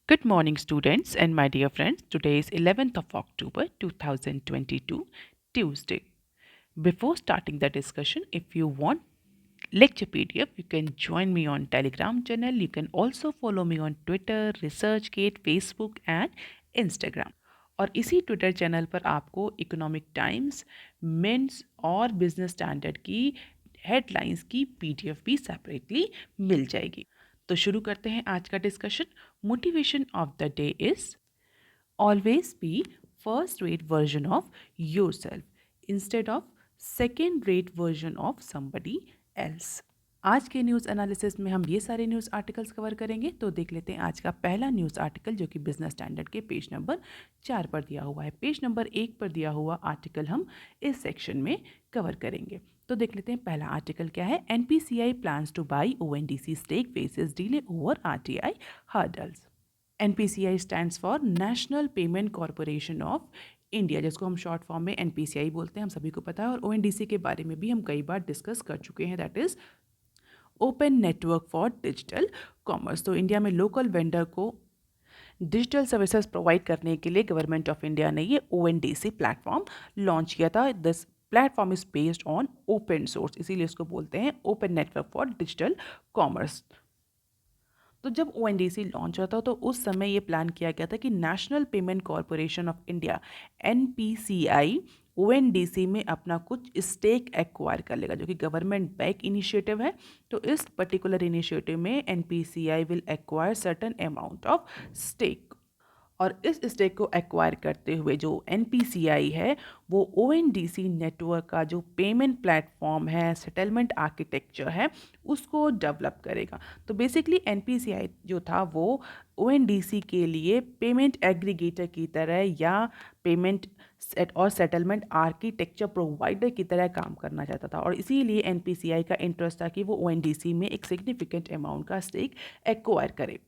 Good morning, students and my dear friends. Today is 11th of October 2022, Tuesday. Before starting the discussion, if you want lecture PDF, you can join me on Telegram channel. You can also follow me on Twitter, ResearchGate, Facebook and Instagram. और इसी Twitter channel पर आपको economic times, mints और business standard की headlines की PDF भी separately मिल जाएगी। तो शुरू करते हैं आज का discussion. Motivation of the day is always be first rate version of yourself instead of second rate version of somebody else. आज के न्यूज़ एनालिसिस में हम ये सारे न्यूज़ आर्टिकल्स कवर करेंगे। तो देख लेते हैं आज का पहला न्यूज़ आर्टिकल जो कि बिजनेस स्टैंडर्ड के पेज नंबर 4 पर दिया हुआ है। पेज नंबर 1 पर दिया हुआ आर्टिकल हम इस सेक्शन में कवर करेंगे। तो देख लेते हैं पहला आर्टिकल क्या है। NPCI plans to buy ONDC stake faces delay over RTI hurdles. NPCI stands for national payment corporation of India, जिसको हम शॉर्ट फॉर्म में एनपीसीआई बोलते हैं, हम सभी को पता है। और ओएनडीसी के बारे में भी हम कई बार डिस्कस कर चुके हैं, that is open network for digital commerce. तो इंडिया में लोकल वेंडर को डिजिटल सर्विसेज प्रोवाइड करने के लिए गवर्नमेंट ऑफ इंडिया ने ये ओएनडीसी प्लेटफॉर्म लॉन्च किया था। This platform is based on open source, इसीलिए इसको बोलते हैं open network for digital commerce. तो जब ओएनडीसी लॉन्च हुआ था तो उस समय ये प्लान किया गया था कि national payment corporation of India NPCI ONDC में अपना कुछ स्टेक एक्वायर कर लेगा, जो कि गवर्नमेंट बैक इनिशिएटिव है। तो इस पर्टिकुलर इनिशिएटिव में NPCI will acquire certain amount of stake, और इस स्टेक को एक्वायर करते हुए जो एनपीसीआई है वो ओएनडीसी नेटवर्क का जो पेमेंट प्लेटफॉर्म है, सेटलमेंट आर्किटेक्चर है, उसको डेवलप करेगा। तो बेसिकली एनपीसीआई जो था वो ओएनडीसी के लिए पेमेंट एग्रीगेटर की तरह या पेमेंट और सेटलमेंट आर्किटेक्चर प्रोवाइडर की तरह काम करना चाहता था, और इसीलिए एनपीसीआई का इंटरेस्ट था कि वो ओएनडीसी में एक सिग्निफिकेंट अमाउंट का स्टेक एक्वायर करे।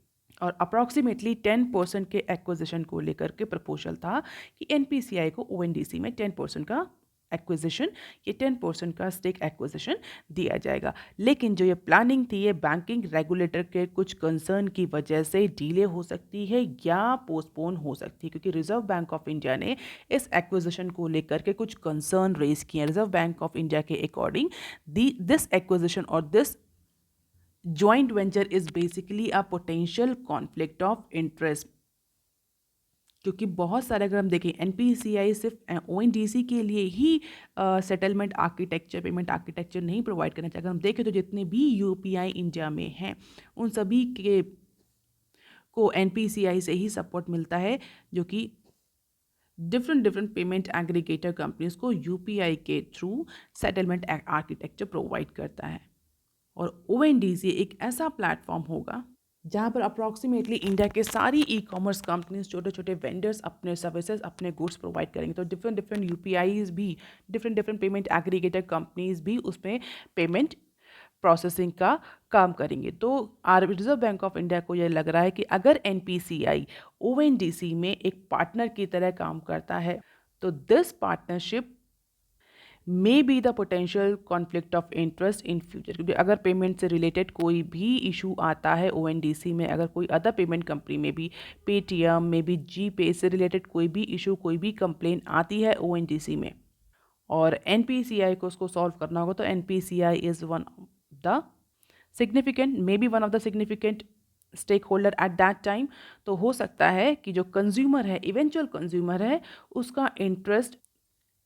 और अप्रॉक्सीमेटली 10% के एक्विजिशन को लेकर के प्रपोजल था कि एनपीसीआई को ओएनडीसी में 10% का एक्विजिशन, ये 10% का स्टेक एक्विजिशन दिया जाएगा। लेकिन जो ये प्लानिंग थी ये बैंकिंग रेगुलेटर के कुछ कंसर्न की वजह से डिले हो सकती है या पोस्टपोन हो सकती है, क्योंकि रिजर्व बैंक ऑफ इंडिया ने इस एक्विजिशन को लेकर के कुछ कंसर्न रेज किए हैं। रिजर्व बैंक ऑफ इंडिया के अकॉर्डिंग दिस एक्विजिशन और this joint venture is basically a potential conflict of interest, क्योंकि बहुत सारे अगर हम देखें एनपीसीआई सिर्फ ओएनडीसी के लिए ही सेटलमेंट आर्किटेक्चर, पेमेंट आर्किटेक्चर नहीं प्रोवाइड करना चाहिए। अगर हम देखें तो जितने भी यूपीआई इंडिया में हैं उन सभी के को एनपीसीआई से ही सपोर्ट मिलता है, जो कि डिफरेंट पेमेंट एग्रीगेटर कंपनीज को यूपीआई के थ्रू सेटलमेंट आर्किटेक्चर प्रोवाइड करता है। और ओएनडीसी एक ऐसा प्लेटफॉर्म होगा जहाँ पर अप्रॉक्सीमेटली इंडिया के सारी ई कॉमर्स कंपनीज, छोटे छोटे वेंडर्स अपने सर्विसेज, अपने गुड्स प्रोवाइड करेंगे। तो डिफरेंट यूपीआईज भी, डिफरेंट पेमेंट एग्रीगेटर कंपनीज भी उसमें पेमेंट प्रोसेसिंग का काम करेंगे। तो रिजर्व बैंक ऑफ इंडिया को यह लग रहा है कि अगर एनपीसीआई ओएनडीसी में एक पार्टनर की तरह काम करता है तो this partnership may be the potential conflict of interest in future, क्योंकि अगर पेमेंट से रिलेटेड कोई भी इशू आता है ओएनडीसी में, अगर कोई अदर पेमेंट कंपनी में भी, पेटीएम में भी, जीपे से रिलेटेड कोई भी इशू, कोई भी कंप्लेन आती है ओएनडीसी में और एनपीसीआई को उसको सॉल्व करना होगा, तो NPCI is one of the significant, may be one of the significant stakeholder at that time. तो हो सकता है कि जो कंज्यूमर है, इवेंचुअल कंज्यूमर है, उसका इंटरेस्ट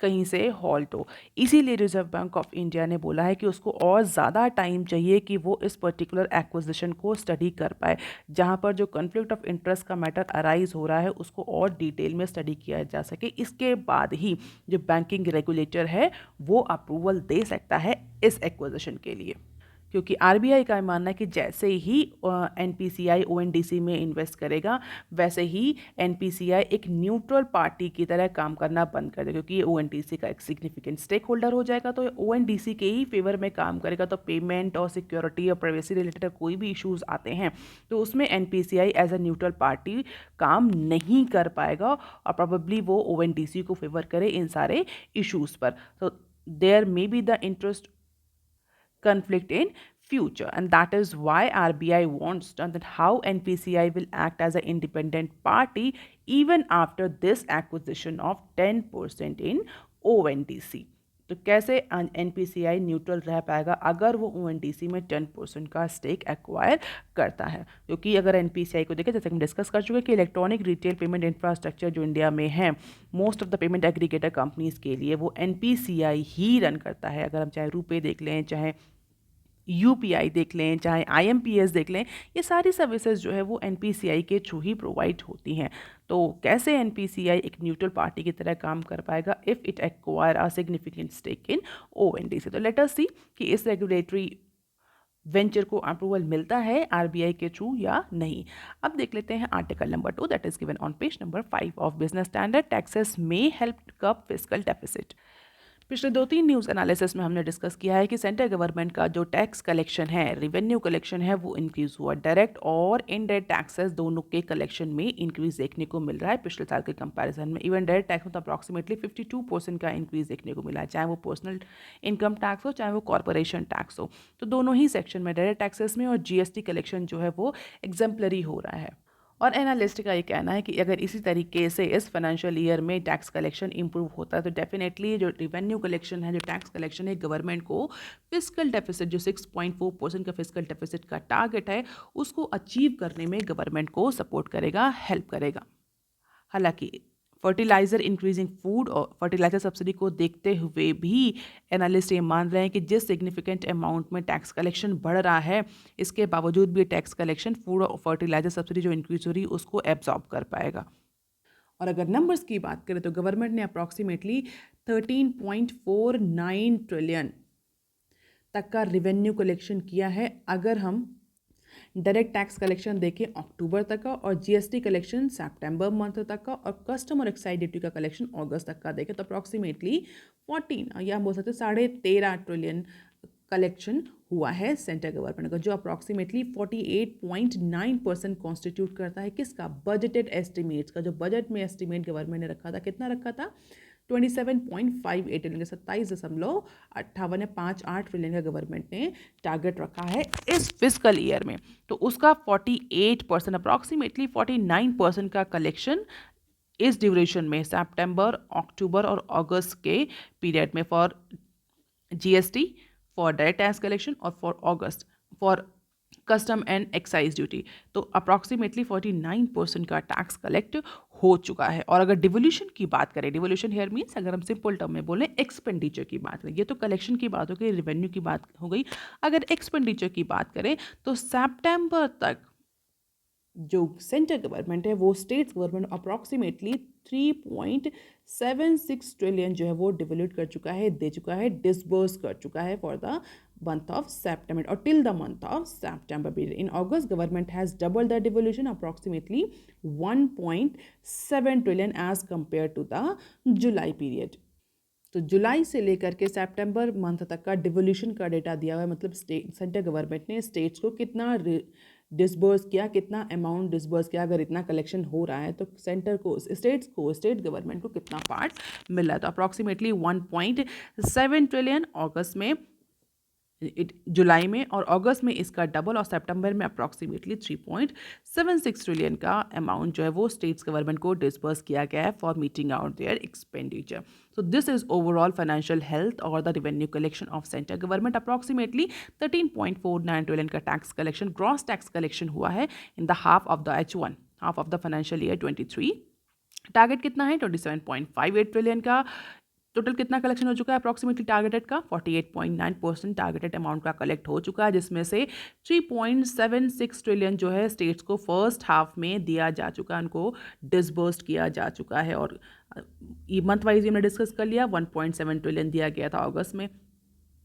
कहीं से हॉल्ट हो। इसीलिए रिजर्व बैंक ऑफ इंडिया ने बोला है कि उसको और ज़्यादा टाइम चाहिए कि वो इस पर्टिकुलर एक्विजिशन को स्टडी कर पाए, जहाँ पर जो कॉन्फ्लिक्ट ऑफ इंटरेस्ट का मैटर अराइज हो रहा है उसको और डिटेल में स्टडी किया जा सके। इसके बाद ही जो बैंकिंग रेगुलेटर है वो अप्रूवल दे सकता है इस एक्विजिशन के लिए, क्योंकि आरबीआई का मानना है कि जैसे ही एनपीसीआई ओएनडीसी में इन्वेस्ट करेगा वैसे ही एनपीसीआई एक न्यूट्रल पार्टी की तरह काम करना बंद कर देगा, क्योंकि ये ओएनडीसी का एक सिग्निफिकेंट स्टेक होल्डर हो जाएगा। तो ओएनडीसी के ही फेवर में काम करेगा। तो पेमेंट और सिक्योरिटी और प्राइवेसी रिलेटेड कोई भी इशूज़ आते हैं तो उसमें NPCI as a neutral party काम नहीं कर पाएगा और प्रोबेबली वो ओएनडीसी को फेवर करे इन सारे इशूज़ पर। तो there may be the interest conflict in future, and that is why RBI wants to understand how NPCI will act as an independent party even after this acquisition of 10% in ONDC. तो कैसे NPCI neutral रह पाएगा अगर वो ONDC में 10% का stake acquire करता है, क्योंकि अगर NPCI को देखें, जैसे हम डिस्कस कर चुके हैं कि इलेक्ट्रॉनिक रिटेल पेमेंट इंफ्रास्ट्रक्चर जो इंडिया में है, most of the payment aggregator companies के लिए वो NPCI ही रन करता है। अगर हम चाहे रुपे देख लें, चाहे UPI देख लें, चाहे IMPS देख लें, ये सारी सर्विसेज जो है वो NPCI के थ्रू ही प्रोवाइड होती हैं। तो कैसे NPCI एक न्यूट्रल पार्टी की तरह काम कर पाएगा if it acquire a significant stake in ONDC। तो लेट अस सी कि इस रेगुलेटरी वेंचर को अप्रूवल मिलता है RBI के थ्रू या नहीं। अब देख लेते हैं article number 2 that is given on page number 5 of business standard. Taxes में हेल्प कर्ब फिस्कल डेफिसिट। पिछले 2-3 न्यूज़ एनालिसिस में हमने डिस्कस किया है कि सेंट्रल गवर्नमेंट का जो टैक्स कलेक्शन है, रेवेन्यू कलेक्शन है, वो इंक्रीज़ हुआ। डायरेक्ट और इनडायरेक्ट टैक्सेस दोनों के कलेक्शन में इंक्रीज़ देखने को मिल रहा है पिछले साल के कंपैरिजन में। इवन डायरेक्ट टैक्स में तो अप्रॉक्सीमेटली 52% का इंक्रीज़ देखने को मिला है, चाहे वो पर्सनल इनकम टैक्स हो, चाहे वो कॉर्पोरेशन टैक्स हो। तो दोनों ही सेक्शन में डायरेक्ट टैक्सेस में और GST कलेक्शन जो है वो एग्जाम्पलरी हो रहा है। और एनालिस्ट का ये कहना है कि अगर इसी तरीके से इस फाइनेंशियल ईयर में टैक्स कलेक्शन इंप्रूव होता है तो डेफिनेटली जो रिवेन्यू कलेक्शन है, जो टैक्स कलेक्शन है, गवर्नमेंट को फिस्कल डेफिसिट जो 6.4% का फिस्कल डेफिसिट का टारगेट है उसको अचीव करने में गवर्नमेंट को सपोर्ट करेगा, हेल्प करेगा। हालांकि फर्टिलाइज़र इंक्रीजिंग फूड और फर्टिलाइज़र सब्सिडी को देखते हुए भी एनालिस्ट ये मान रहे हैं कि जिस सिग्निफिकेंट अमाउंट में टैक्स कलेक्शन बढ़ रहा है, इसके बावजूद भी टैक्स कलेक्शन फूड और फर्टिलाइज़र सब्सिडी जो इंक्रीज हो रही है उसको एब्जॉर्ब कर पाएगा। और अगर नंबर्स की बात करें तो गवर्नमेंट ने अप्रॉक्सीमेटली 13.49 ट्रिलियन तक का रेवेन्यू कलेक्शन किया है अगर हम डायरेक्ट टैक्स कलेक्शन देखें अक्टूबर तक का, और GST कलेक्शन सितंबर मंथ तक का, और कस्टम और एक्साइज ड्यूटी का कलेक्शन अगस्त तक का देखें तो अप्रॉक्सीमेटली 14 या हम बोल सकते हैं 13.5 ट्रिलियन कलेक्शन हुआ है सेंट्रल गवर्नमेंट का, जो अप्रॉक्सीमेटली 48.9% कॉन्स्टिट्यूट करता है किसका, बजटेड एस्टिमेट्स का। जो बजट में एस्टिमेट गवर्नमेंट ने रखा था, कितना रखा था, 27.58 ट्रिलियन, 27.58 ट्रिलियन का गवर्नमेंट ने टारगेट रखा है इस फिस्कल ईयर में। तो उसका 48%, अप्रॉक्सीमेटली 49% का कलेक्शन इस ड्यूरेशन में सितंबर, अक्टूबर और अगस्त के पीरियड में for GST, for direct tax collection और for August for custom and excise duty. तो अप्रॉक्सीमेटली 49% का टैक्स कलेक्ट हो चुका है। और अगर डिवोल्यूशन की बात करें, डिवोल्यूशन हेयर मीन्स अगर हम सिंपल टर्म में बोलें एक्सपेंडिचर की बात करें, ये तो कलेक्शन की बात हो गई, रेवेन्यू की बात हो गई। अगर एक्सपेंडिचर की बात करें तो सितंबर तक जो सेंट्रल गवर्नमेंट है वो स्टेट गवर्नमेंट अप्रॉक्सीमेटली 3.76 ट्रिलियन जो है वो डिवोल्यूट कर चुका है, दे चुका है, डिसबर्स कर चुका है for the month of September or till the month of September period. In August, government has doubled the devolution, approximately 1.7 trillion as compared to the July period. तो जुलाई से लेकर के सितंबर मंथ तक का डिवोल्यूशन का डेटा दिया हुआ है, मतलब स्टेट सेंट्रल गवर्नमेंट ने स्टेट्स को कितना डिसबर्स किया, कितना अमाउंट डिसबर्स किया। अगर इतना कलेक्शन हो रहा है तो सेंटर को, स्टेट्स को, स्टेट गवर्नमेंट को कितना पार्ट मिल रहा है। तो अप्रॉक्सीमेटली 1.7 ट्रिलियन अगस्त में, जुलाई में, और अगस्त में इसका डबल, और सितंबर में अप्रॉक्सीमेटली 3.76 ट्रिलियन का अमाउंट जो है वो स्टेट्स गवर्नमेंट को डिसबर्स किया गया है for meeting out their expenditure. So this is overall financial health और the revenue collection of central government. Approximately 13.49 trillion का tax collection, gross tax collection हुआ है in the half of the H1, half of the financial year 23। Target कितना है, 27.58 trillion का। Total कितना collection हो चुका है अप्रॉक्सीमेटली टारगेटेड का, 48.9% टारगेटेड अमाउंट का कलेक्ट हो चुका है, जिसमें से 3.76 ट्रिलियन जो है स्टेट्स को फर्स्ट हाफ में दिया जा चुका है, उनको डिसबर्स्ड किया जा चुका है। और मंथ वाइज हमने डिस्कस कर लिया, 1.7 ट्रिलियन दिया गया था अगस्त में,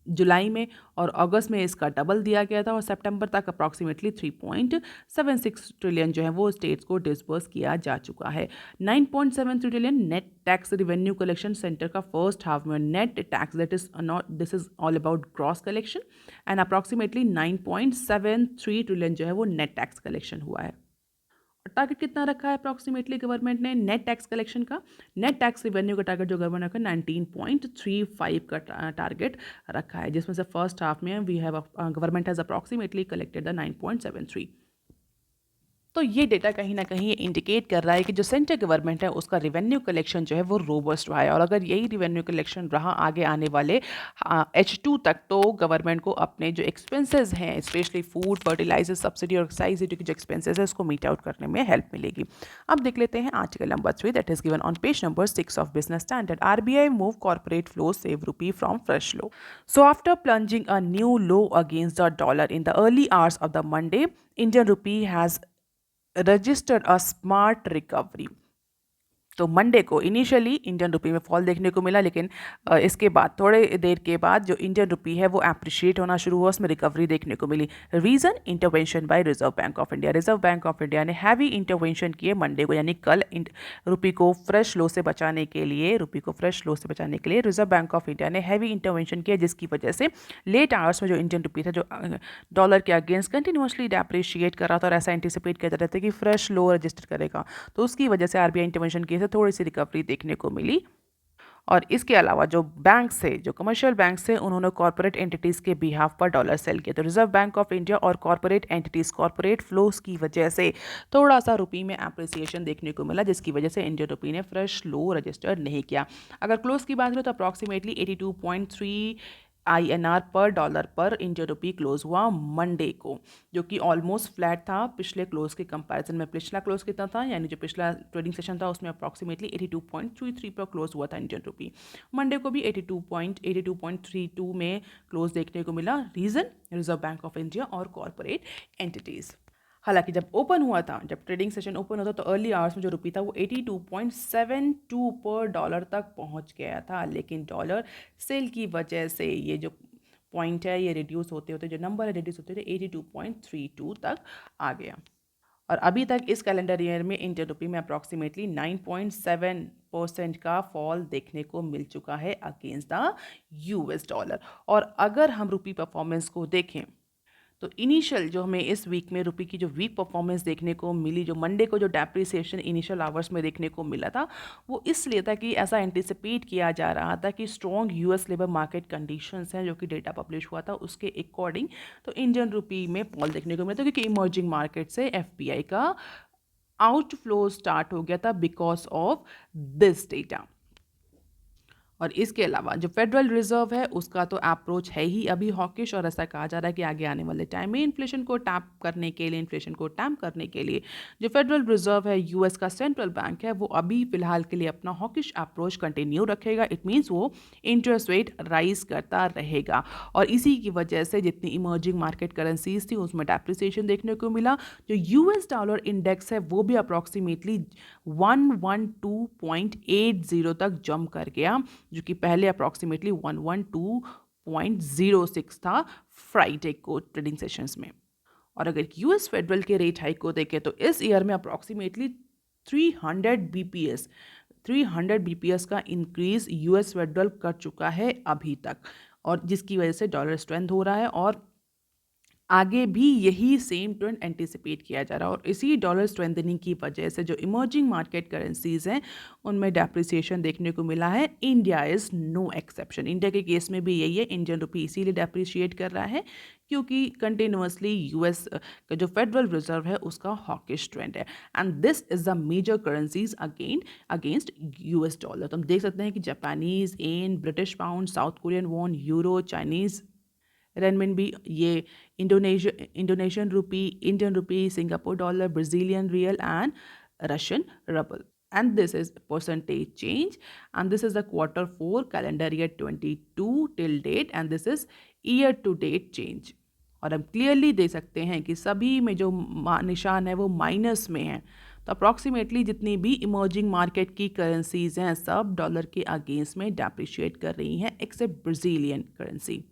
जुलाई में, और अगस्त में इसका डबल दिया गया था, और सितंबर तक अप्रॉक्सीमेटली 3.76 ट्रिलियन जो है वो स्टेट्स को डिसबर्स किया जा चुका है। 9.73 trillion net tax revenue collection centre का फर्स्ट हाफ में, net tax that is not, this is all about gross collection, and approximately 9.73 trillion जो है वो नेट टैक्स कलेक्शन हुआ है। टारगेट कितना रखा है अप्रॉक्सीमेटली गवर्नमेंट ने नेट टैक्स कलेक्शन का? नेट टैक्स रिवेन्यू का टारगेट जो गवर्नमेंट ने रखा 19.35 का टारगेट रखा है, जिसमें से फर्स्ट हाफ में we have government has approximately collected the 9.73। तो ये डेटा कहीं ना कहीं इंडिकेट कर रहा है कि जो सेंट्रल गवर्नमेंट है उसका रिवेन्यू कलेक्शन जो है वो रोबस्ट रहा है, और अगर यही रिवेन्यू कलेक्शन रहा आगे आने वाले H2 तक, तो गवर्नमेंट को अपने जो एक्सपेंसेस हैं, स्पेशली फूड, फर्टिलाइजर, सब्सिडी और एक्साइज ड्यूटी के जो एक्सपेंसेस है उसको मीट आउट करने में हेल्प मिलेगी। अब देख लेते हैं article number 3 that is given on page number 6 of business standard. RBI move corporate flow save rupee from fresh low. So after plunging a new low against the dollar in the early hours of the Monday, Indian rupee has registered a smart recovery। तो Monday को initially Indian rupee में fall देखने को मिला, लेकिन इसके बाद थोड़े देर के बाद जो इंडियन रुपी है वो अप्रिशिएट होना शुरू हुआ, उसमें रिकवरी देखने को मिली। Reason intervention by Reserve Bank of India. Reserve Bank of India ने हैवी इंटरवेंशन किए मंडे को, यानी कल रुपी को फ्रेश लो से बचाने के लिए रिजर्व बैंक ऑफ इंडिया ने हैवी इंटरवेंशन किया, जिसकी वजह से लेट आवर्स में जो इंडियन रुपी था जो डॉलर के अगेंस्ट कंटिन्यूसली डेप्रिशिएट कर रहा था, और ऐसा एंटिसिपेट किया जा रहा था कि फ्रेश लो रजिस्टर करेगा, तो उसकी वजह से आरबीआई इंटरवेंशन किए थे, थोड़ी सी रिकवरी देखने को मिली। और इसके अलावा जो बैंक से, जो कमर्शियल बैंक से, उन्होंने कॉर्पोरेट एंटिटीज़ के बिहाफ पर डॉलर सेल किया। तो रिजर्व बैंक ऑफ इंडिया और कॉर्पोरेट एंटिटीज़ कॉर्पोरेट फ्लोस की वजह से थोड़ा सा रुपी में अप्रिसिएशन देखने को मिला, जिसकी वजह से इंडियन रुपी ने फ्रेश लो रजिस्टर नहीं किया। अगर क्लोज की बात करें तो अप्रॉक्सीमेटली 82.3 INR पर डॉलर पर इंडियन रुपी क्लोज हुआ मंडे को, जो कि ऑलमोस्ट फ्लैट था पिछले क्लोज के कंपैरिजन में। पिछला क्लोज कितना था, यानी जो पिछला ट्रेडिंग सेशन था उसमें अप्रॉक्सीमेटली 82.33 पर क्लोज हुआ था इंडियन रुपी। मंडे को भी 82.32 में क्लोज देखने को मिला। Reason Reserve Bank of India और कॉर्पोरेट एंटिटीज़। हालांकि जब ओपन हुआ था, जब ट्रेडिंग सेशन ओपन होता तो अर्ली आवर्स में जो रुपी था वो 82.72 पर डॉलर तक पहुंच गया था, लेकिन डॉलर सेल की वजह से ये जो पॉइंट है ये रिड्यूस होते होते, जो नंबर है रिड्यूस होते होते 82.32 तक आ गया। और अभी तक इस कैलेंडर ईयर में इंडियन रुपी में अप्रॉक्सीमेटली 9.7% का फॉल देखने को मिल चुका है अगेंस्ट द US डॉलर। और अगर हम रुपी परफॉर्मेंस को देखें तो इनिशियल जो हमें इस वीक में रुपी की जो वीक परफॉर्मेंस देखने को मिली, जो मंडे को जो डेप्रिसिएशन इनिशियल आवर्स में देखने को मिला था, वो इसलिए था कि ऐसा एंटिसिपेट किया जा रहा था कि strong US labour market conditions हैं, जो कि डेटा पब्लिश हुआ था उसके अकॉर्डिंग, तो इंडियन रुपी में फॉल देखने को मिला था, क्योंकि इमर्जिंग मार्केट से FPI का आउटफ्लो स्टार्ट हो गया था बिकॉज ऑफ दिस डेटा। और इसके अलावा जो फेडरल रिजर्व है उसका तो अप्रोच है ही अभी हॉकिश, और ऐसा कहा जा रहा है कि आगे आने वाले टाइम में इन्फ्लेशन को टैप करने के लिए जो फेडरल रिजर्व है US का सेंट्रल बैंक है वो अभी फिलहाल के लिए अपना हॉकिश अप्रोच कंटिन्यू रखेगा। इट मीन्स वो इंटरेस्ट रेट राइज करता रहेगा, और इसी की वजह से जितनी इमर्जिंग मार्केट करेंसीज थी उसमें डेप्रिसिएशन देखने को मिला। जो US डॉलर इंडेक्स है वो भी अप्रॉक्सीमेटली 112.80 तक जंप कर गया, जो कि पहले अप्रॉक्सीमेटली 112.06 था फ्राइडे को ट्रेडिंग सेशंस में। और अगर US फेडरल के रेट हाइक को देखें तो इस ईयर में अप्रॉक्सीमेटली 300 BPS का इंक्रीज US फेडरल कर चुका है अभी तक, और जिसकी वजह से डॉलर स्ट्रेंथ हो रहा है, और आगे भी यही सेम ट्रेंड एंटिसिपेट किया जा रहा है। और इसी डॉलर स्ट्रेंथनिंग की वजह से जो इमर्जिंग मार्केट करेंसीज हैं उनमें डेप्रिसिएशन देखने को मिला है। India is no exception. India के केस में भी यही है, इंडियन रुपी इसीलिए डेप्रिशिएट कर रहा है क्योंकि कंटिन्यूसली US का जो फेडरल रिजर्व है उसका हॉकिश ट्रेंड है, and this is the major currencies against US dollar. तो हम देख सकते हैं कि Japanese yen, British pound, South Korean won, euro, Chinese renminbi, ये Indonesian rupee, Indian rupee, Singapore dollar, Brazilian real and Russian rouble. And this is percentage change, and this is the Q4 calendar year 22 till date, and this is year to date change। और हम clearly दे सकते हैं कि सभी में जो निशान है वो माइनस में है। तो अप्रॉक्सीमेटली जितनी भी इमर्जिंग मार्केट की करेंसीज हैं सब डॉलर के अगेंस्ट में डेप्रिशिएट कर रही हैं एक्सेप्ट ब्राजीलियन करेंसी।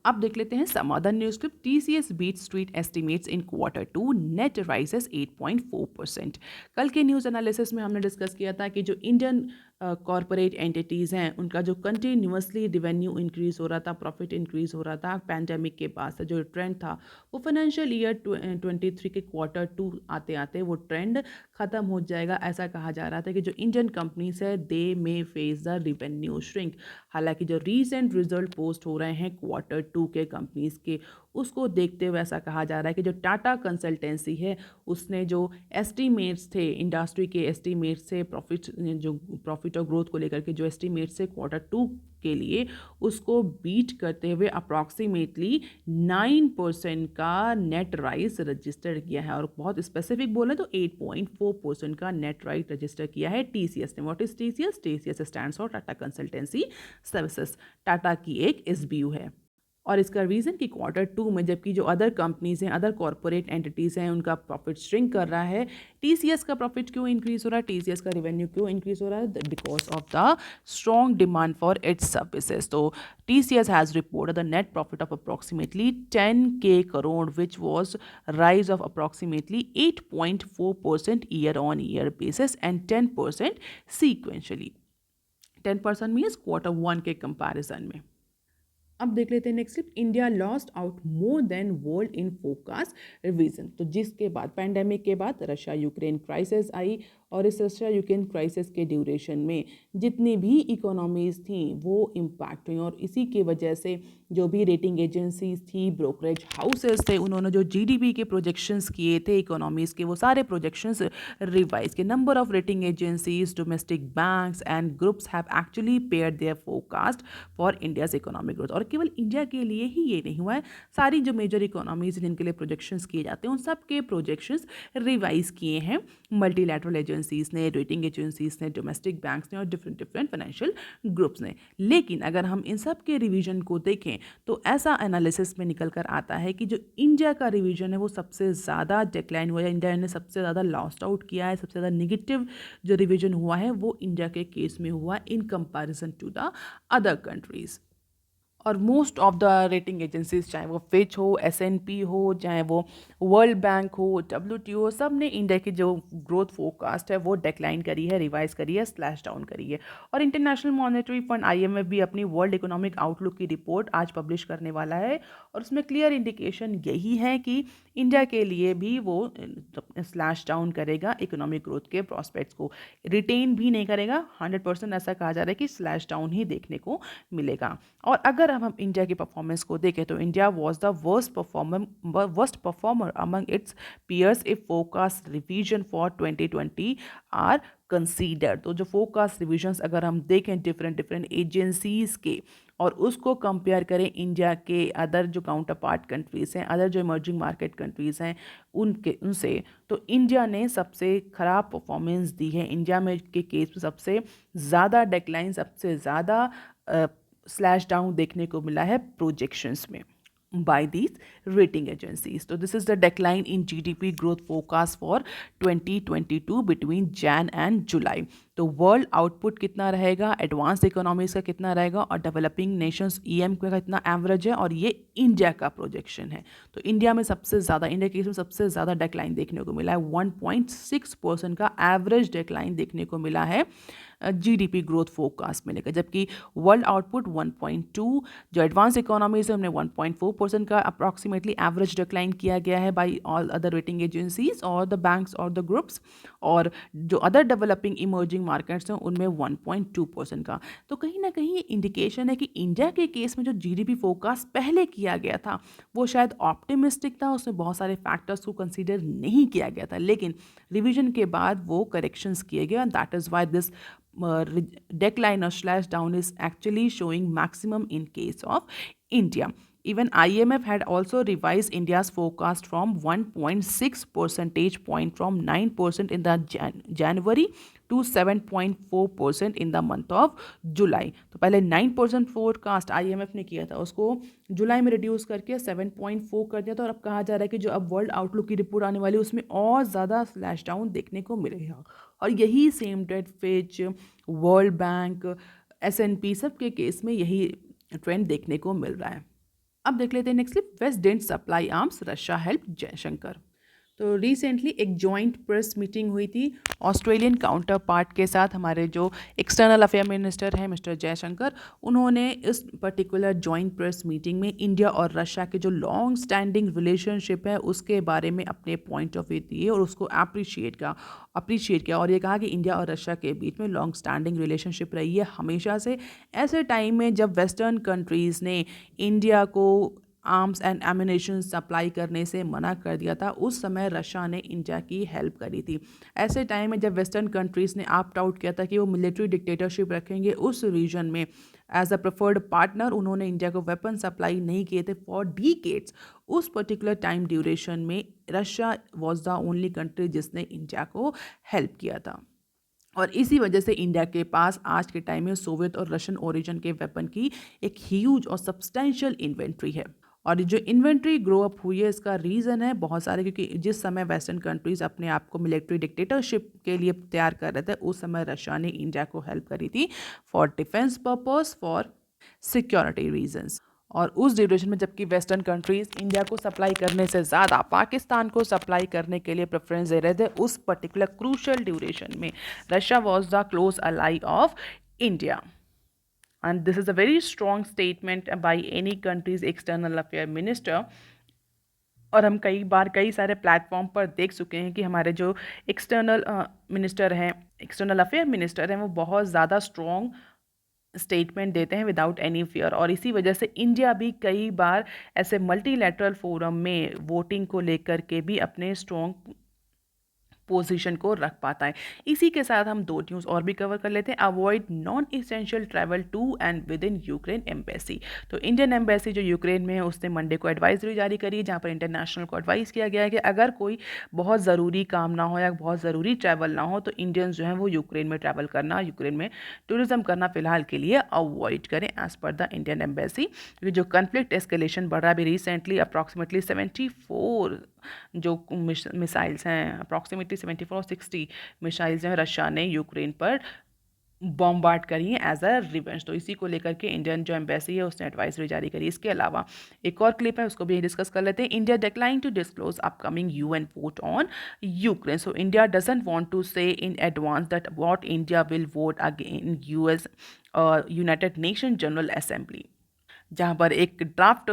अब देख लेते हैं some other news clip. TCS beat street estimates in Q2, net rises 8.4%। कल के न्यूज़ एनालिसिस में हमने डिस्कस किया था कि जो इंडियन कॉरपोरेट एंटिटीज़ हैं उनका जो कंटिन्यूसली रिवेन्यू इंक्रीज हो रहा था, प्रॉफिट इंक्रीज हो रहा था पैंडेमिक के बाद से जो ट्रेंड था, वो फाइनेंशियल ईयर 23 के Q2 आते आते वो ट्रेंड ख़त्म हो जाएगा। ऐसा कहा जा रहा था कि जो इंडियन कंपनीज है दे मे फेस द रिवेन्यू श्रिंक। हालांकि जो रीसेंट रिजल्ट पोस्ट हो रहे हैं Q2 के कंपनीज के, उसको देखते हुए ऐसा कहा जा रहा है कि जो टाटा कंसल्टेंसी है उसने जो एस्टीमेट्स थे, इंडस्ट्री के एस्टीमेट्स थे प्रॉफिट और ग्रोथ को लेकर के जो एस्टीमेट्स थे Q2 के लिए, उसको बीट करते हुए अप्रॉक्सीमेटली 9% का नेट राइज रजिस्टर किया है। और बहुत स्पेसिफिक बोले तो 8.4% का नेट राइज रजिस्टर किया है टीसीएस ने। What is TCS? TCS stands for Tata consultancy services. Tata की एक एसबीयू है। और इसका रीज़न कि Q2 में जबकि जो अदर कंपनीज हैं, अदर कॉरपोरेट एंटिटीज़ हैं, उनका प्रॉफिट श्रिंक कर रहा है, टीसीएस का प्रॉफिट क्यों इंक्रीज हो रहा है, टीसीएस का रेवेन्यू क्यों इंक्रीज हो रहा है? Because of the strong demand for its services. तो TCS has reported the net profit of approximately 10K crore which was rise of approximately 8.4% year-on-year basis and 10% sequentially। 10% means Q1 के comparison में। अब देख लेते हैं next clip. India lost out more than world in forecast revision. तो जिसके बाद pandemic के बाद रशिया यूक्रेन क्राइसिस आई और इस रशिया यूक्रेन क्राइसिस के ड्यूरेशन में जितनी भी इकोनॉमीज़ थी वो इम्पैक्ट हुई और इसी की वजह से जो भी रेटिंग एजेंसीज थी, ब्रोकरेज हाउसेस थे, उन्होंने जो जीडीपी के प्रोजेक्शंस किए थे इकोनॉमीज़ के, वो सारे प्रोजेक्शंस रिवाइज के। Number of rating agencies, domestic banks and groups have actually pared their forecast for India's economic growth. और केवल इंडिया के लिए ही ये नहीं हुआ है, सारी जो मेजर इकोनॉमीज जिनके लिए प्रोजेक्शंस किए जाते हैं उन सब के प्रोजेक्शंस रिवाइज किए हैं मल्टीलैटरल एजेंसीज ने, रेटिंग एजेंसीज ने, डोमेस्टिक बैंक्स ने और डिफरेंट फाइनेंशियल ग्रुप्स ने। लेकिन अगर हम इन सब के रिवीजन को देखें तो ऐसा एनालिसिस में निकल कर आता है कि जो इंडिया का रिवीजन है वो सबसे ज़्यादा डिक्लाइन हुआ है, इंडिया ने सबसे ज़्यादा लॉस्ट आउट किया है, सबसे ज़्यादा निगेटिव जो रिवीजन हुआ है वो इंडिया के केस में हुआ in comparison to the other countries. और most of the rating agencies, चाहे वो फिच हो, एसएनपी हो, चाहे वो वर्ल्ड बैंक हो, डब्ल्यूटीओ, सब ने इंडिया की जो ग्रोथ फोरकास्ट है वो डिक्लाइन करी है, रिवाइज करी है, स्लैश डाउन करी है। और इंटरनेशनल मॉनेटरी फंड आईएमएफ भी अपनी वर्ल्ड इकोनॉमिक आउटलुक की रिपोर्ट आज पब्लिश करने वाला है और उसमें क्लियर इंडिकेशन यही है कि इंडिया के लिए भी वो स्लैश डाउन करेगा इकोनॉमिक ग्रोथ के प्रॉस्पेक्ट्स को, रिटेन भी नहीं करेगा। 100% ऐसा कहा जा रहा है कि स्लैश डाउन ही देखने को मिलेगा। और अगर हम इंडिया की परफॉर्मेंस को देखें तो India was the worst performer among its peers if forecast revision for 2020 are consider. तो जो फोरकास्ट रिविजन्स अगर हम देखें डिफरेंट एजेंसीज के और उसको कंपेयर करें इंडिया के अदर जो काउंटर पार्ट कंट्रीज़ हैं, अदर जो इमर्जिंग मार्केट कंट्रीज़ हैं उनसे, तो इंडिया ने सबसे ख़राब परफॉर्मेंस दी है। इंडिया में के केस में सबसे ज़्यादा डेक्लाइन, सबसे ज़्यादा स्लैश डाउन देखने को मिला है प्रोजेक्शंस में by these rating agencies. So this is the decline in GDP growth forecast for 2022 between Jan and July. तो वर्ल्ड आउटपुट कितना रहेगा, एडवांस इकोनॉमीज का कितना रहेगा और डेवलपिंग नेशंस ईएम का कितना एवरेज है, और ये इंडिया का प्रोजेक्शन है। तो इंडिया में सबसे ज़्यादा, इंडिया केस में सबसे ज़्यादा डेक्लाइन देखने को मिला है, 1.6% का एवरेज डेक्लाइन देखने को मिला है जीडीपी ग्रोथ फोरकास्ट में लेकर, जबकि वर्ल्ड आउटपुट 1.2, जो एडवांस इकोनॉमीज है उन्हें 1.4% का अप्रॉक्सीमेटली एवरेज डिक्लाइन किया गया है by all other rating agencies और द बैंक्स और द ग्रुप्स, और जो अदर डेवलपिंग इमर्जिंग मार्केट्स हैं उनमें 1.2% का। तो कहीं ना कहीं ये इंडिकेशन है कि इंडिया के केस में जो जीडीपी फोरकास्ट पहले किया गया था वो शायद ऑप्टिमिस्टिक था, उसमें बहुत सारे फैक्टर्स को कंसीडर नहीं किया गया था, लेकिन रिविजन के बाद वो करेक्शंस किए गए and that is why this decline or slash down is actually showing maximum in case of India. Even IMF had also revised India's forecast from 1.6 percentage point from 9% in the January to 7.4% in the month of July. तो पहले 9% forecast IMF ने किया था, उसको जुलाई में reduce करके 7.4 कर दिया था, और अब कहा जा रहा है कि जो अब वर्ल्ड आउटलुक की रिपोर्ट आने वाली है उसमें और ज़्यादा स्लैश डाउन देखने को मिलेगा। और यही same date Fitch, World Bank, SNP सब के केस में यही ट्रेंड देखने को मिल रहा है। अब देख लेते हैं next clip. West didn't supply arms, Russia help Jaishankar. तो रिसेंटली एक जॉइंट प्रेस मीटिंग हुई थी ऑस्ट्रेलियन काउंटर पार्ट के साथ। हमारे जो एक्सटर्नल अफेयर मिनिस्टर हैं मिस्टर जयशंकर, उन्होंने इस पर्टिकुलर जॉइंट प्रेस मीटिंग में इंडिया और रशिया के जो लॉन्ग स्टैंडिंग रिलेशनशिप है उसके बारे में अपने पॉइंट ऑफ व्यू दिए और उसको अप्रिशिएट किया और ये कहा कि इंडिया और रशिया के बीच में लॉन्ग स्टैंडिंग रिलेशनशिप रही है हमेशा से। ऐसे टाइम में जब वेस्टर्न कंट्रीज़ ने इंडिया को आर्म्स एंड एमिनेशन सप्लाई करने से मना कर दिया था, उस समय रशिया ने इंडिया की हेल्प करी थी। ऐसे टाइम में जब वेस्टर्न कंट्रीज़ ने ऑप्ट आउट किया था कि वो मिलिट्री डिक्टेटरशिप रखेंगे उस रीजन में, एज अ प्रेफर्ड पार्टनर उन्होंने इंडिया को वेपन सप्लाई नहीं किए थे फॉर डीकेड्स। उस पर्टिकुलर टाइम ड्यूरेशन में Russia was the only country जिसने इंडिया को हेल्प किया था और इसी वजह से इंडिया के पास आज के टाइम में सोवियत और रशियन ओरिजिन के वेपन की एक ह्यूज और सब्सटेंशियल इन्वेंट्री है। और जो इन्वेंट्री ग्रो अप हुई है इसका रीज़न है बहुत सारे, क्योंकि जिस समय वेस्टर्न कंट्रीज़ अपने आप को मिलिट्री डिक्टेटरशिप के लिए तैयार कर रहे थे उस समय रशिया ने इंडिया को हेल्प करी थी for defence purpose, for security reasons. और उस ड्यूरेशन में जबकि वेस्टर्न कंट्रीज इंडिया को सप्लाई करने से ज़्यादा पाकिस्तान को सप्लाई करने के लिए प्रेफरेंस दे रहे थे, उस पर्टिकुलर क्रूशल ड्यूरेशन में Russia was the close ally of India. And this is a very strong statement by any country's external affair minister. और हम कई बार कई सारे प्लेटफॉर्म पर देख चुके हैं कि हमारे जो एक्सटर्नल मिनिस्टर हैं, एक्सटर्नल अफेयर मिनिस्टर हैं, वो बहुत ज़्यादा स्ट्रॉन्ग स्टेटमेंट देते हैं विदाउट एनी फियर। और इसी वजह से इंडिया भी कई बार ऐसे मल्टीलैटरल फोरम में वोटिंग को लेकर के भी अपने स्ट्रॉन्ग पोजीशन को रख पाता है। इसी के साथ हम दो न्यूज़ और भी कवर कर लेते हैं। Avoid non essential travel to and within Ukraine embassy. तो इंडियन एम्बेसी जो यूक्रेन में है उसने मंडे को एडवाइजरी जारी करी है, जहाँ पर इंटरनेशनल को एडवाइस किया गया है कि अगर कोई बहुत ज़रूरी काम ना हो या बहुत ज़रूरी ट्रैवल ना हो तो इंडियंस जो हैं वो यूक्रेन में ट्रैवल करना, यूक्रेन में टूरिज्म करना फिलहाल के लिए अवॉइड करें as per the Indian embassy. क्योंकि जो कन्फ्लिक्ट एस्केलेशन बढ़ रहा है, अभी रिसेंटली अप्रॉक्सीमेटली 74 जो मिसाइल्स हैं, अप्रॉक्सीमेटली 74 और 60 मिसाइल्स हैं रशिया ने यूक्रेन पर बॉम्बार्ड करी है एज अ रिवेंज। तो इसी को लेकर के इंडियन जो एम्बेसी है उसने एडवाइजरी जारी करी। इसके अलावा एक और क्लिप है उसको भी डिस्कस कर लेते हैं। India decline to disclose upcoming UN vote on Ukraine. So India doesn't want to say in advance that what India will vote again US United Nations General Assembly, जहाँ पर एक ड्राफ्ट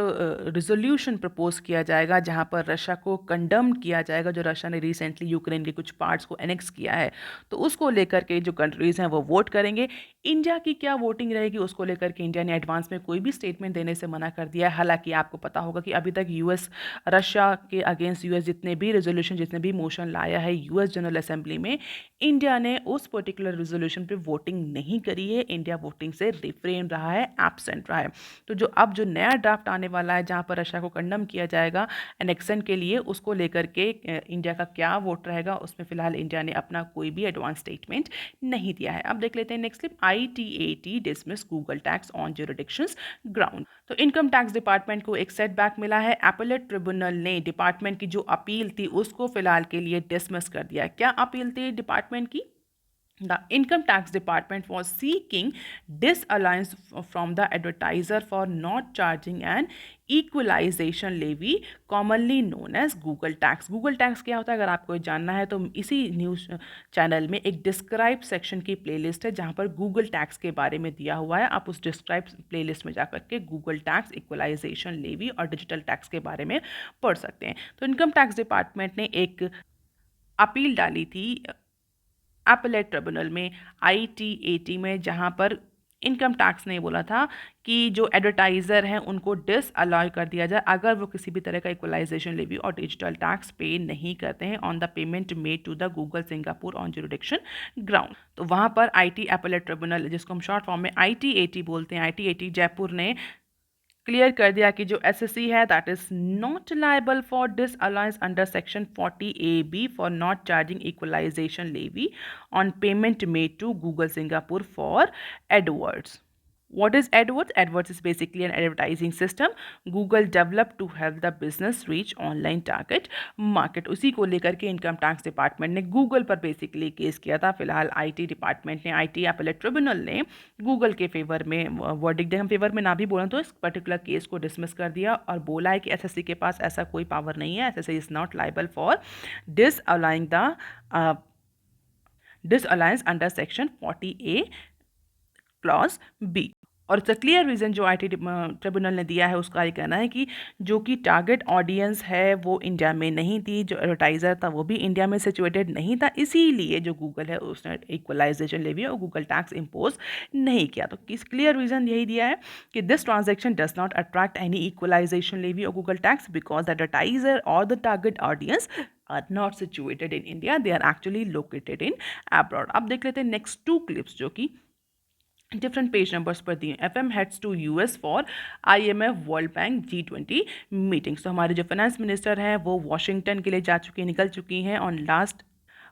रिजोल्यूशन प्रपोज किया जाएगा जहाँ पर Russia को condemn किया जाएगा, जो रशिया ने रिसेंटली यूक्रेन के कुछ पार्ट्स को एनेक्स किया है। तो उसको लेकर के जो कंट्रीज़ हैं वो वोट करेंगे। इंडिया की क्या वोटिंग रहेगी उसको लेकर के इंडिया ने एडवांस में कोई भी स्टेटमेंट देने से मना कर दिया है। हालांकि आपको पता होगा कि अभी तक यूएस रशिया के अगेंस्ट यूएस जितने भी रेजोल्यूशन, जितने भी मोशन लाया है यूएस जनरल असेंबली में, इंडिया ने उस पर्टिकुलर रेजोल्यूशन पे वोटिंग नहीं करी है। इंडिया वोटिंग से रिफ्रेन रहा है, एब्सेंट रहा है। तो जो अब जो नया ड्राफ्ट आने वाला है जहाँ पर रशिया को कंडम किया जाएगा एनेक्सन के लिए, उसको लेकर के इंडिया का क्या वोट रहेगा उसमें फिलहाल इंडिया ने अपना कोई भी एडवांस स्टेटमेंट नहीं दिया है। अब देख लेते हैं next clip. ITAT dismiss Google tax on jurisdictions ground. तो इनकम टैक्स डिपार्टमेंट को एक सेटबैक मिला है। एपेलेट ट्रिब्यूनल ने डिपार्टमेंट की जो अपील थी उसको फिलहाल के लिए डिसमिस कर दिया है। क्या अपील थी डिपार्टमेंट की? The income tax department was seeking disallowance from the advertiser for not charging an equalization levy commonly known as Google tax। Google tax क्या होता है अगर आपको जानना है तो इसी न्यूज़ चैनल में एक डिस्क्राइब सेक्शन की प्लेलिस्ट है जहाँ पर Google tax के बारे में दिया हुआ है। आप उस डिस्क्राइब प्लेलिस्ट में जाकर के Google tax, इक्वलाइजेशन लेवी और डिजिटल टैक्स के बारे में पढ़ सकते हैं। तो इनकम टैक्स डिपार्टमेंट ने एक अपील डाली थी एपेलेट ट्रिब्यूनल में, ITAT में, जहां पर इनकम टैक्स ने बोला था कि जो एडवर्टाइज़र हैं उनको डिसअलाउ कर दिया जाए अगर वो किसी भी तरह का इक्वलाइजेशन लेवी और डिजिटल टैक्स पे नहीं करते हैं on the payment made to the Google Singapore on jurisdiction ground. तो वहाँ पर IT एपेलेट ट्रिब्यूनल, जिसको हम शॉर्ट फॉर्म में ITAT बोलते हैं, ITAT जयपुर ने क्लियर कर दिया कि जो एसएससी है that is not liable for disallowance under section 40AB for not charging equalisation levy on payment made to Google Singapore for AdWords. What is AdWords? AdWords is basically an advertising system Google developed to help the business reach online target market. उसी को लेकर के income tax department ने Google पर basically case किया था। फिलहाल IT department ने, आईटी अपीलेट ट्रिब्यूनल ने गूगल के फेवर में वर्डिक्ट दिया। हम फेवर में ना भी बोलें तो इस पर्टिकुलर केस को डिसमिस कर दिया और बोला है कि एसएससी के पास ऐसा कोई पावर नहीं है। SSC is not liable for disallowing the disallowance under section 40A clause B. और इट्स अ क्लियर रीज़न जो आईटी ट्रिब्यूनल ने दिया है, उसका ये कहना है कि जो कि टारगेट ऑडियंस है वो इंडिया में नहीं थी, जो एडवर्टाइज़र था वो भी इंडिया में सिचुएटेड नहीं था, इसीलिए जो गूगल है उसने इक्वलाइजेशन लेवी और गूगल टैक्स इम्पोज नहीं किया। तो किस क्लियर रीज़न यही दिया है कि this transaction does not attract any equalisation levy और Google tax because the advertiser और the target audience are not situated in India, they are actually located in abroad। अब देख लेते हैं नेक्स्ट टू क्लिप्स जो कि डिफरेंट पेज नंबर्स पर दिए। FM heads to US for IMF World Bank G20 meetings. तो हमारे जो फाइनेंस मिनिस्टर हैं वो वॉशिंगटन के लिए जा चुकी निकल चुकी हैं on last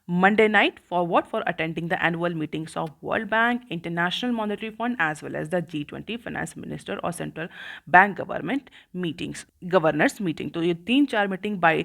Monday night for what? For attending the annual meetings of World Bank, International Monetary Fund as well as the G20 finance minister और central bank government meetings, governors meeting। तो ये 3-4 मीटिंग बाय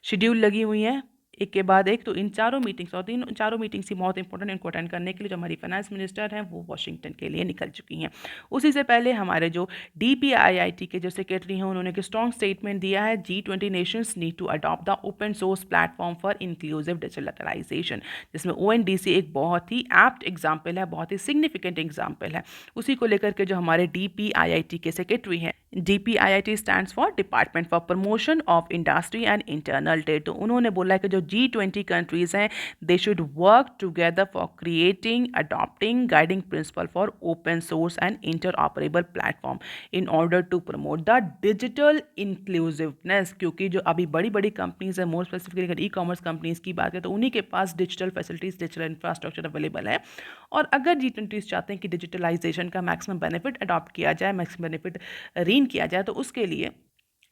शेड्यूल लगी हुई हैं एक के बाद एक। तो इन चारों मीटिंग्स और चारों मीटिंग्स ही बहुत इंपॉर्टेंट, इनको अटेंड करने के लिए जो हमारी फाइनेंस मिनिस्टर हैं वो वॉशिंगटन के लिए निकल चुकी हैं। उसी से पहले हमारे जो DPIIT के जो सेक्रेटरी हैं उन्होंने एक स्ट्रॉन्ग स्टेटमेंट दिया है, G20 nations need to adopt the open source platform for inclusive digitalisation, जिसमें ONDC एक बहुत ही एप्ट एग्जाम्पल है, बहुत ही सिग्निफिकेंट एग्जाम्पल है। उसी को लेकर के जो हमारे DPIIT के सेक्रेटरी हैं, DPIIT stands for department for promotion of industry and internal trade. तो उन्होंने बोला है कि जो G20 कंट्रीज हैं they should work together for creating, adopting guiding principle for open source and interoperable platform in order to promote the digital inclusiveness. क्योंकि जो अभी बड़ी बड़ी कंपनीज है, मोर स्पेसिफिकली अगर ई-कॉमर्स कंपनीज की बात करें तो उन्हीं के पास digital facilities, digital infrastructure available है। और अगर G20 चाहते हैं कि डिजिटलाइजेशन का मैक्सिमम बेनिफिट अडॉप्ट किया जाए, मैक्सिमम बेनिफिट किया जाए, तो उसके लिए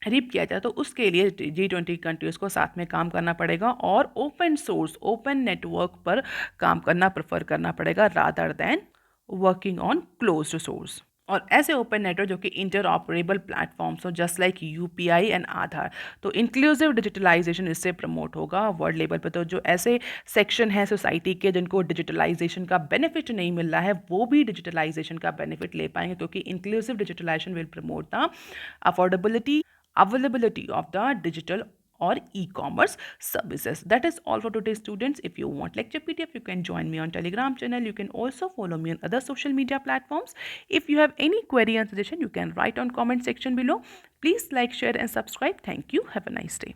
रीप किया जाए, तो उसके लिए G20 कंट्रीज़ को साथ में काम करना पड़ेगा और ओपन सोर्स, ओपन नेटवर्क पर काम करना प्रेफर करना पड़ेगा rather than working on closed source. और ऐसे ओपन नेटवर्क जो कि इंटर ऑपरेबल प्लेटफॉर्म्स हो, जस्ट लाइक UPI एंड आधार। तो इंक्लूसिव डिजिटलाइजेशन इससे प्रमोट होगा वर्ल्ड लेवल पे। तो जो ऐसे सेक्शन है सोसाइटी के जिनको डिजिटलाइजेशन का बेनिफिट नहीं मिल रहा है वो भी डिजिटलाइजेशन का बेनिफिट ले पाएंगे, क्योंकि inclusive digitalisation will promote the affordability, availability of the digital or e-commerce services। That is all for today, students. If you want lecture PDF, you can join me on Telegram channel. You can also follow me on other social media platforms. If you have any query and suggestion, you can write on comment section below. Please like, share and subscribe. Thank you. Have a nice day.